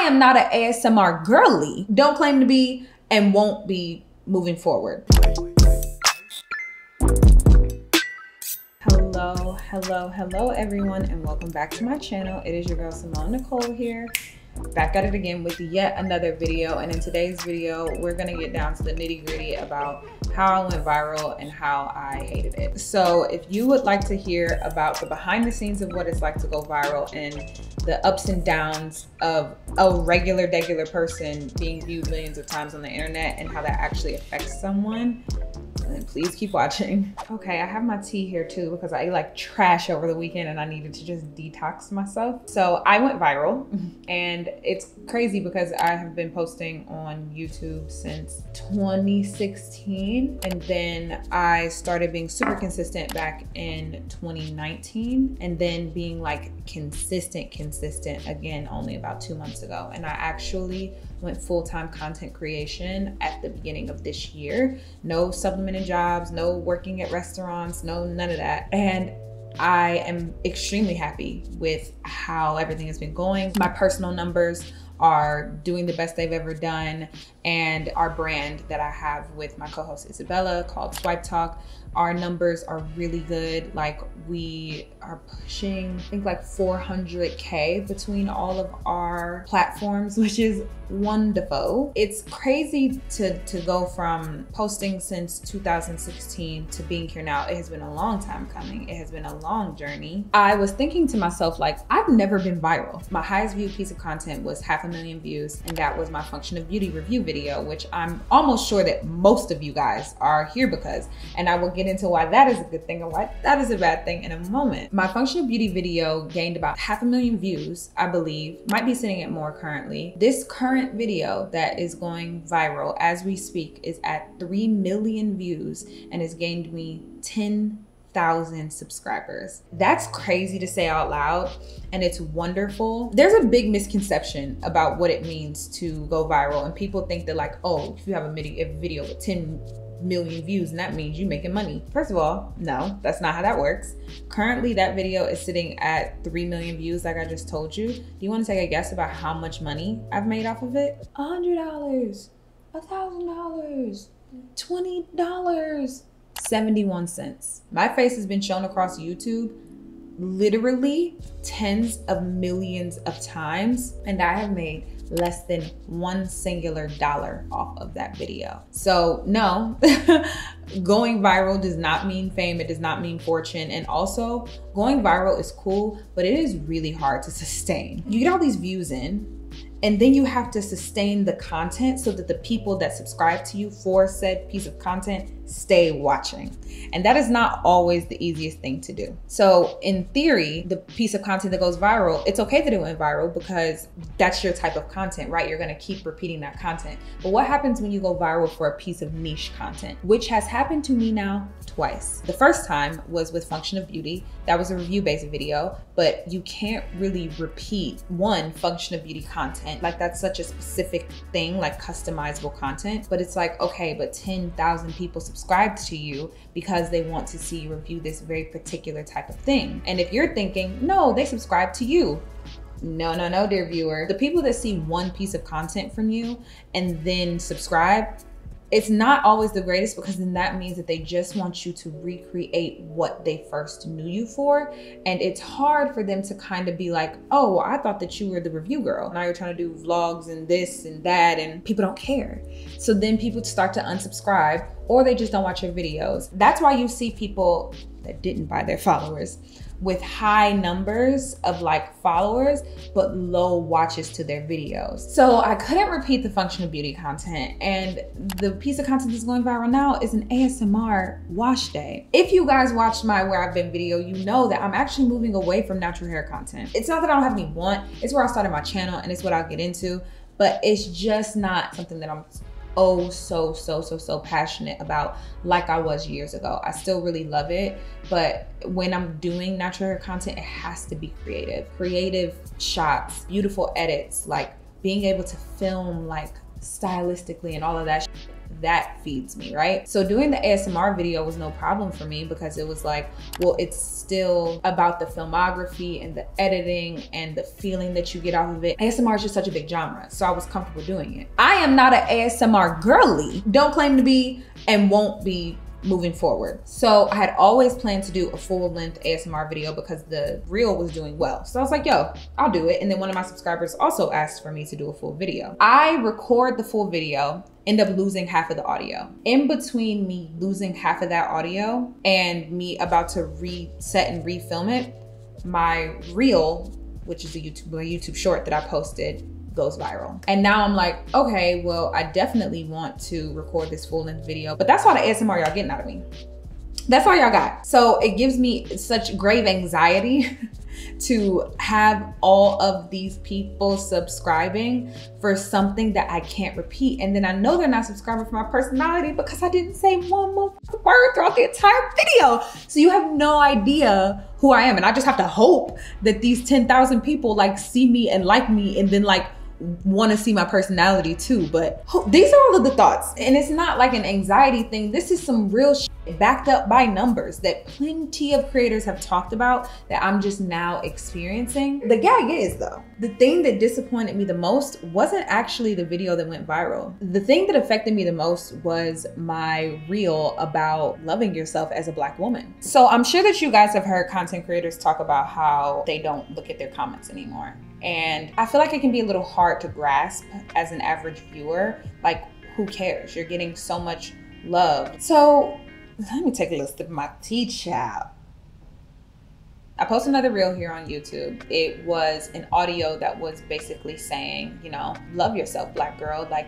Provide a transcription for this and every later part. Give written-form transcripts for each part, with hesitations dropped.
am not an ASMR girly. Don't claim to be and won't be moving forward. Hello everyone, and welcome back to my channel. It is your girl Simone Nicole here, back at it again with yet another video. And in today's video, we're gonna get down to the nitty-gritty about how I went viral and how I hated it. So if you would like to hear about the behind the scenes of what it's like to go viral and the ups and downs of a regular person being viewed millions of times on the internet and how that actually affects someone, then please keep watching. Okay, I have my tea here too because I ate like trash over the weekend and I needed to just detox myself. So I went viral, and it's crazy because I have been posting on YouTube since 2016, and then I started being super consistent back in 2019, and then being like consistent again only about 2 months ago. And I actually went full-time content creation at the beginning of this year. No supplementing jobs, no working at restaurants, no none of that. And I am extremely happy with how everything has been going. My personal numbers are doing the best they've ever done, and our brand that I have with my co-host Isabella called Swipe Talk, our numbers are really good. Like, we are pushing, I think, like 400K between all of our platforms, which is wonderful. It's crazy to go from posting since 2016 to being here now. It has been a long time coming. It has been a long journey. I was thinking to myself, like, I've never been viral. My highest viewed piece of content was 500,000 views, and that was my Function of Beauty review video, which I'm almost sure that most of you guys are here because, and I will get into why that is a good thing and why that is a bad thing in a moment. My Function of Beauty video gained about 500,000 views, I believe. Might be sitting at more currently. This current video that is going viral as we speak is at 3 million views and has gained me 10,000 subscribers. That's crazy to say out loud, and it's wonderful. There's a big misconception about what it means to go viral, and people think that, like, oh, if you have a video with 10 million views and that means you making money. First of all, no, that's not how that works. Currently, that video is sitting at 3 million views, like I just told you. Do you want to take a guess about how much money I've made off of it? $100, $1,000, $20, 71 cents. My face has been shown across YouTube literally tens of millions of times, and I have made less than $1 singular off of that video. So no, going viral does not mean fame. It does not mean fortune. And also, going viral is cool, but it is really hard to sustain. You get all these views in, and then you have to sustain the content so that the people that subscribe to you for said piece of content stay watching. And that is not always the easiest thing to do. So in theory, the piece of content that goes viral, it's okay that it went viral because that's your type of content, right? You're gonna keep repeating that content. But what happens when you go viral for a piece of niche content, which has happened to me now twice. The first time was with Function of Beauty. That was a review-based video, but you can't really repeat one Function of Beauty content. Like, that's such a specific thing, like customizable content. But it's like, okay, but 10,000 people subscribe to you because they want to see you review this very particular type of thing. And if you're thinking, no, they subscribe to you. No, dear viewer. The people that see one piece of content from you and then subscribe, it's not always the greatest, because then that means that they just want you to recreate what they first knew you for. And it's hard for them to kind of be like, oh, I thought that you were the review girl. Now you're trying to do vlogs and this and that, and people don't care. So then people start to unsubscribe, or they just don't watch your videos. That's why you see people that didn't buy their followers with high numbers of like followers, but low watches to their videos. So I couldn't repeat the Function of Beauty content, and the piece of content that's going viral now is an ASMR wash day. If you guys watched my Where I've Been video, you know that I'm actually moving away from natural hair content. It's not that I don't have any want, it's where I started my channel and it's what I'll get into, but it's just not something that I'm so passionate about like I was years ago. I still really love it, but when I'm doing natural hair content, it has to be creative shots, beautiful edits, like being able to film like stylistically and all of that. that feeds me, right? So doing the ASMR video was no problem for me because it was like, well, it's still about the filmography and the editing and the feeling that you get off of it. ASMR is just such a big genre, so I was comfortable doing it. I am not an ASMR girly, don't claim to be, and won't be moving forward. So I had always planned to do a full-length ASMR video because the reel was doing well. So I was like, yo, I'll do it. And then one of my subscribers also asked for me to do a full video. I record the full video, end up losing half of the audio. In between me losing half of that audio and me about to reset and refilm it, my reel, which is my YouTube short that I posted, goes viral. And now I'm like, okay, well, I definitely want to record this full-length video, but that's all the ASMR y'all getting out of me. That's all y'all got. So it gives me such grave anxiety to have all of these people subscribing for something that I can't repeat. And then I know they're not subscribing for my personality because I didn't say one more word throughout the entire video. So you have no idea who I am. And I just have to hope that these 10,000 people like see me and like me and then like want to see my personality too. But these are all of the thoughts, and it's not like an anxiety thing. This is some real shit backed up by numbers that plenty of creators have talked about that I'm just now experiencing. The gag is though, the thing that disappointed me the most wasn't actually the video that went viral. The thing that affected me the most was my reel about loving yourself as a Black woman. So I'm sure that you guys have heard content creators talk about how they don't look at their comments anymore. And I feel like it can be a little hard to grasp as an average viewer. Like, who cares? You're getting so much love. So let me take a list of my tea, child. I posted another reel here on YouTube. It was an audio that was basically saying, you know, love yourself, Black girl. Like,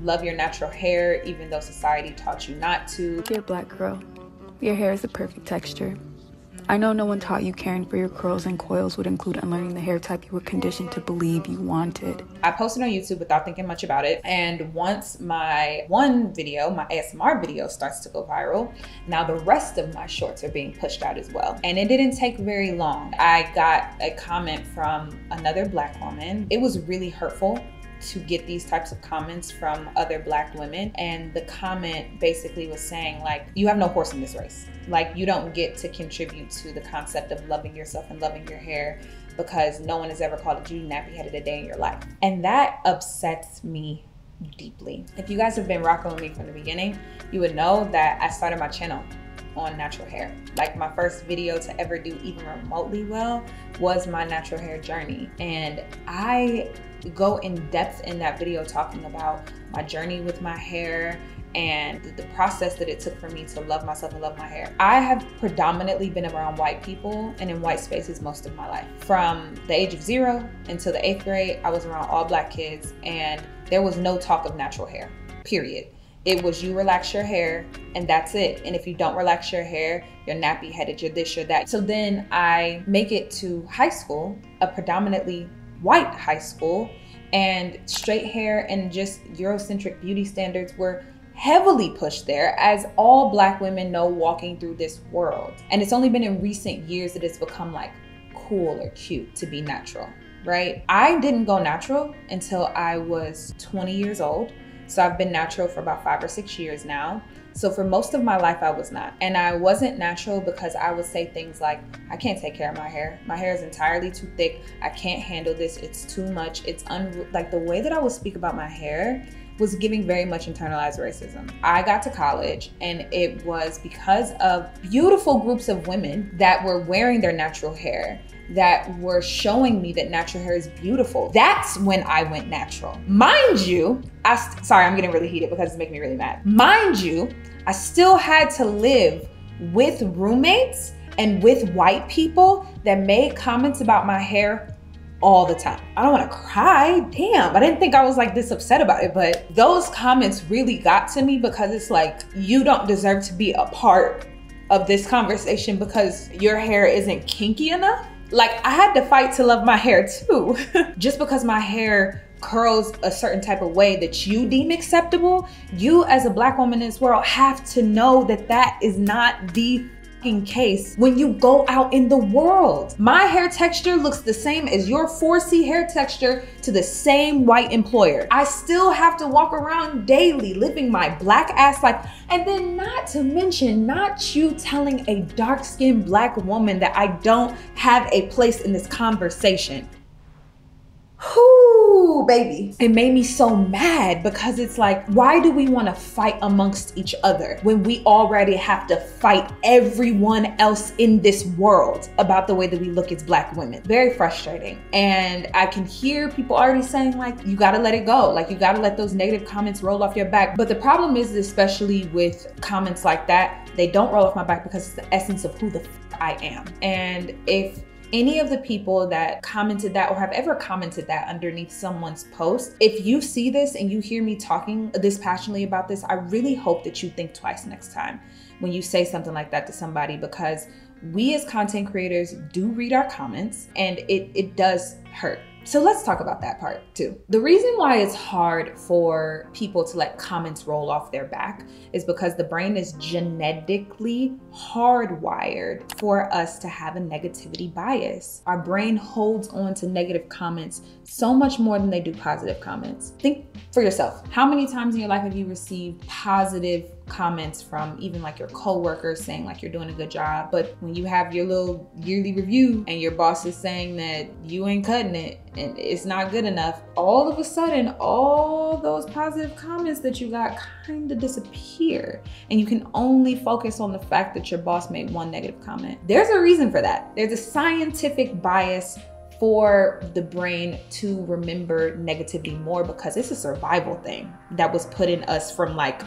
love your natural hair, even though society taught you not to. Dear Black girl, your hair is the perfect texture. I know no one taught you caring for your curls and coils would include unlearning the hair type you were conditioned to believe you wanted. I posted on YouTube without thinking much about it. And once my one video, my ASMR video, starts to go viral, now the rest of my shorts are being pushed out as well. And it didn't take very long. I got a comment from another Black woman. It was really hurtful to get these types of comments from other Black women. And the comment basically was saying, like, you have no horse in this race. Like, you don't get to contribute to the concept of loving yourself and loving your hair because no one has ever called you nappy-headed a day in your life. And that upsets me deeply. If you guys have been rocking with me from the beginning, you would know that I started my channel on natural hair. Like, my first video to ever do even remotely well was my natural hair journey. And I go in depth in that video talking about my journey with my hair and the process that it took for me to love myself and love my hair. I have predominantly been around white people and in white spaces most of my life. From the age of 0 until the 8th grade, I was around all Black kids and there was no talk of natural hair, period. It was you relax your hair and that's it. And if you don't relax your hair, you're nappy headed, you're this, you're that. So then I make it to high school, a predominantly white high school, and straight hair and just Eurocentric beauty standards were heavily pushed there, as all Black women know walking through this world. And it's only been in recent years that it's become like cool or cute to be natural, right? I didn't go natural until I was 20 years old. So I've been natural for about 5 or 6 years now. So for most of my life, I was not. And I wasn't natural because I would say things like, I can't take care of my hair. My hair is entirely too thick. I can't handle this. It's too much. It's like the way that I would speak about my hair was giving very much internalized racism. I got to college and it was because of beautiful groups of women that were wearing their natural hair that were showing me that natural hair is beautiful. That's when I went natural. Mind you, sorry, I'm getting really heated because it's making me really mad. Mind you, I still had to live with roommates and with white people that made comments about my hair all the time. I don't want to cry, damn. I didn't think I was like this upset about it, but those comments really got to me because it's like, you don't deserve to be a part of this conversation because your hair isn't kinky enough. Like, I had to fight to love my hair too. Just because my hair curls a certain type of way that you deem acceptable, you as a Black woman in this world have to know that that is not the case when you go out in the world. My hair texture looks the same as your 4C hair texture to the same white employer. I still have to walk around daily living my black ass life. And then not to mention, not you telling a dark-skinned black woman that I don't have a place in this conversation. Whoo, baby. It made me so mad because it's like, why do we want to fight amongst each other when we already have to fight everyone else in this world about the way that we look as black women? Very frustrating. And I can hear people already saying like, you got to let it go. Like you got to let those negative comments roll off your back. But the problem is, especially with comments like that, they don't roll off my back because it's the essence of who the I am. And if any of the people that commented that or have ever commented that underneath someone's post, if you see this and you hear me talking this passionately about this, I really hope that you think twice next time when you say something like that to somebody, because we as content creators do read our comments and it does hurt. So let's talk about that part too. The reason why it's hard for people to let comments roll off their back is because the brain is genetically hardwired for us to have a negativity bias. Our brain holds on to negative comments so much more than they do positive comments. Think for yourself. How many times in your life have you received positive comments from even like your coworkers saying like you're doing a good job, but when you have your little yearly review and your boss is saying that you ain't cutting it and it's not good enough, all of a sudden all those positive comments that you got kind of disappear and you can only focus on the fact that your boss made one negative comment. There's a reason for that. There's a scientific bias for the brain to remember negativity more because it's a survival thing that was put in us from like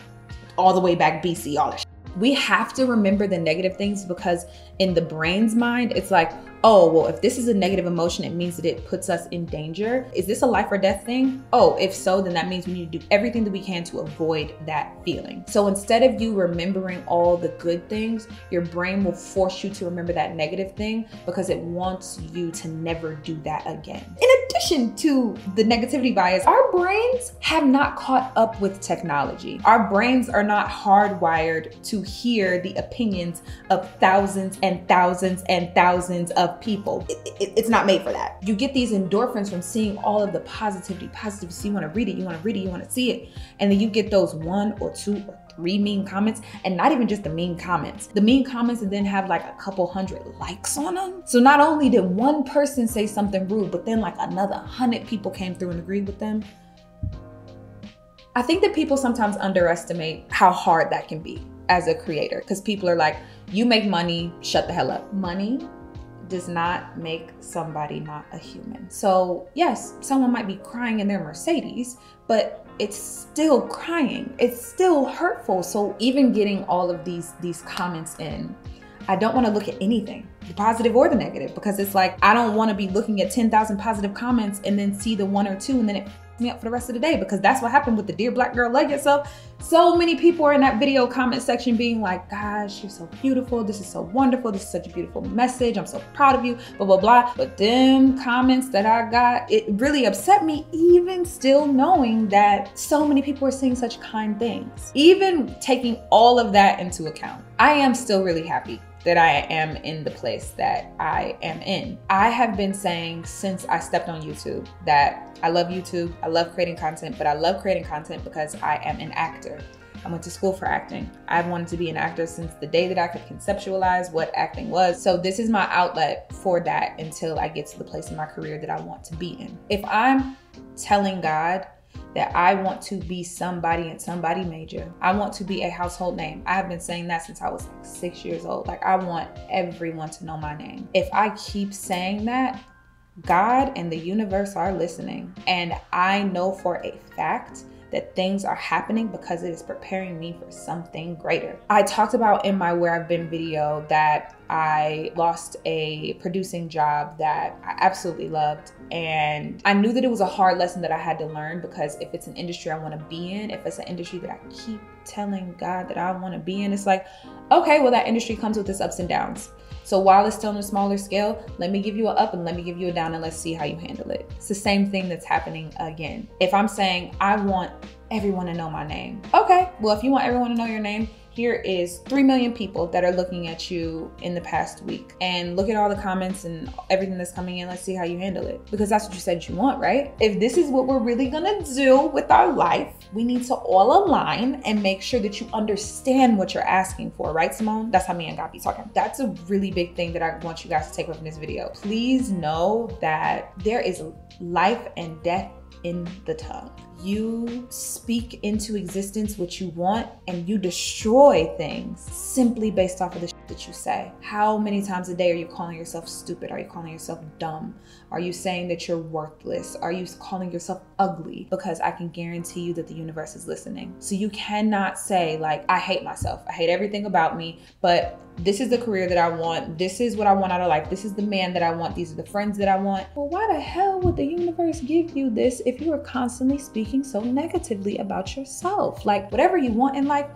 all the way back BC, all that shit. We have to remember the negative things because in the brain's mind, it's like, oh, well, if this is a negative emotion, it means that it puts us in danger. Is this a life or death thing? Oh, if so, then that means we need to do everything that we can to avoid that feeling. So instead of you remembering all the good things, your brain will force you to remember that negative thing because it wants you to never do that again. In addition to the negativity bias, our brains have not caught up with technology. Our brains are not hardwired to hear the opinions of thousands and thousands and thousands of people. It's not made for that. You get these endorphins from seeing all of the positivity. So you want to read it, you want to read it, you want to see it. And then you get those 1 or 2 or 3 mean comments, and not even just the mean comments. The mean comments and then have like a couple hundred likes on them. So not only did one person say something rude, but then like another 100 people came through and agreed with them. I think that people sometimes underestimate how hard that can be as a creator, because people are like, you make money, shut the hell up. Money does not make somebody not a human. So yes, someone might be crying in their Mercedes, but it's still crying. It's still hurtful. So even getting all of these comments in, I don't want to look at anything, the positive or the negative, because it's like, I don't want to be looking at 10,000 positive comments and then see the 1 or 2 and then it me up for the rest of the day, because that's what happened with the Dear Black Girl Love Yourself. So many people are in that video comment section being like, gosh, you're so beautiful. This is so wonderful. This is such a beautiful message. I'm so proud of you, blah, blah, blah. But them comments that I got, it really upset me, even still knowing that so many people are saying such kind things. Even taking all of that into account, I am still really happy that I am in the place that I am in. I have been saying since I stepped on YouTube that I love YouTube, I love creating content, but I love creating content because I am an actor. I went to school for acting. I've wanted to be an actor since the day that I could conceptualize what acting was. So this is my outlet for that until I get to the place in my career that I want to be in. If I'm telling God that I want to be somebody and somebody major, I want to be a household name. I have been saying that since I was like 6 years old. Like, I want everyone to know my name. If I keep saying that, God and the universe are listening. And I know for a fact that things are happening because it is preparing me for something greater. I talked about in my Where I've Been video that I lost a producing job that I absolutely loved. And I knew that it was a hard lesson that I had to learn, because if it's an industry I want to be in, if it's an industry that I keep telling God that I want to be in, it's like, okay, well, that industry comes with its ups and downs. So while it's still on a smaller scale, let me give you an up and let me give you a down and let's see how you handle it. It's the same thing that's happening again. If I'm saying I want everyone to know my name, okay, well, if you want everyone to know your name, here is 3 million people that are looking at you in the past week. And look at all the comments and everything that's coming in. Let's see how you handle it. Because that's what you said you want, right? If this is what we're really gonna do with our life, we need to all align and make sure that you understand what you're asking for, right, Simone? That's how me and God be talking. That's a really big thing that I want you guys to take away from this video. Please know that there is life and death in the tongue. You speak into existence what you want and you destroy things simply based off of the shit that you say. How many times a day are you calling yourself stupid? Are you calling yourself dumb? Are you saying that you're worthless? Are you calling yourself ugly? Because I can guarantee you that the universe is listening. So you cannot say like, I hate myself. I hate everything about me, but this is the career that I want. This is what I want out of life. This is the man that I want. These are the friends that I want. Well, why the hell would the universe give you this if you are constantly speaking so negatively about yourself? Like, whatever you want in life,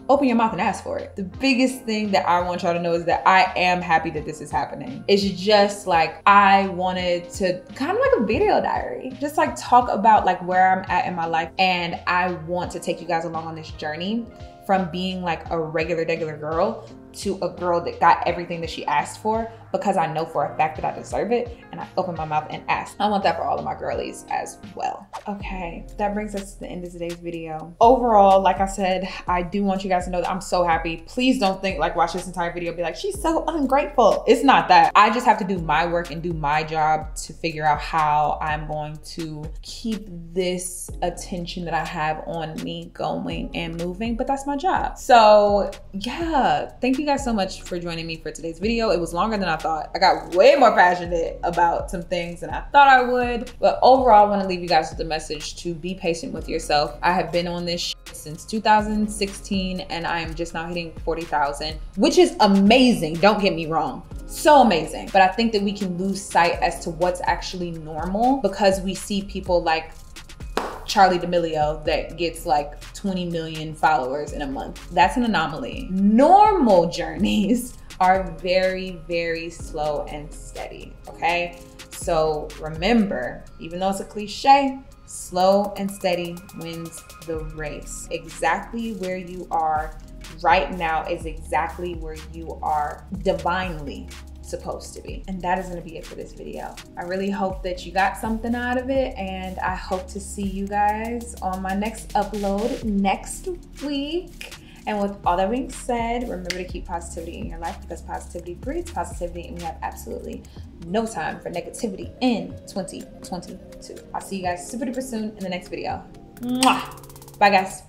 open your mouth and ask for it. The biggest thing that I want y'all to know is that I am happy that this is happening. It's just like, I wanted to kind of like a video diary, just like talk about like where I'm at in my life. And I want to take you guys along on this journey from being like a regular girl to a girl that got everything that she asked for, because I know for a fact that I deserve it and I open my mouth and ask. I want that for all of my girlies as well. Okay, that brings us to the end of today's video. Overall, like I said, I do want you guys to know that I'm so happy. Please don't think like watch this entire video and be like, she's so ungrateful. It's not that. I just have to do my work and do my job to figure out how I'm going to keep this attention that I have on me going and moving, but that's my job. So yeah, thank you guys so much for joining me for today's video. It was longer than I thought. I got way more passionate about some things than I thought I would. But overall, I want to leave you guys with a message to be patient with yourself. I have been on this since 2016 and I am just now hitting 40,000, which is amazing. Don't get me wrong. So amazing. But I think that we can lose sight as to what's actually normal because we see people like Charli D'Amelio that gets like 20 million followers in a month. That's an anomaly. Normal journeys are very, very slow and steady, okay? So remember, even though it's a cliche, slow and steady wins the race. Exactly where you are right now is exactly where you are divinely supposed to be. And that is gonna be it for this video. I really hope that you got something out of it, and I hope to see you guys on my next upload next week. And with all that being said, remember to keep positivity in your life because positivity breeds positivity, and we have absolutely no time for negativity in 2022. I'll see you guys super duper soon in the next video. Mwah! Bye guys.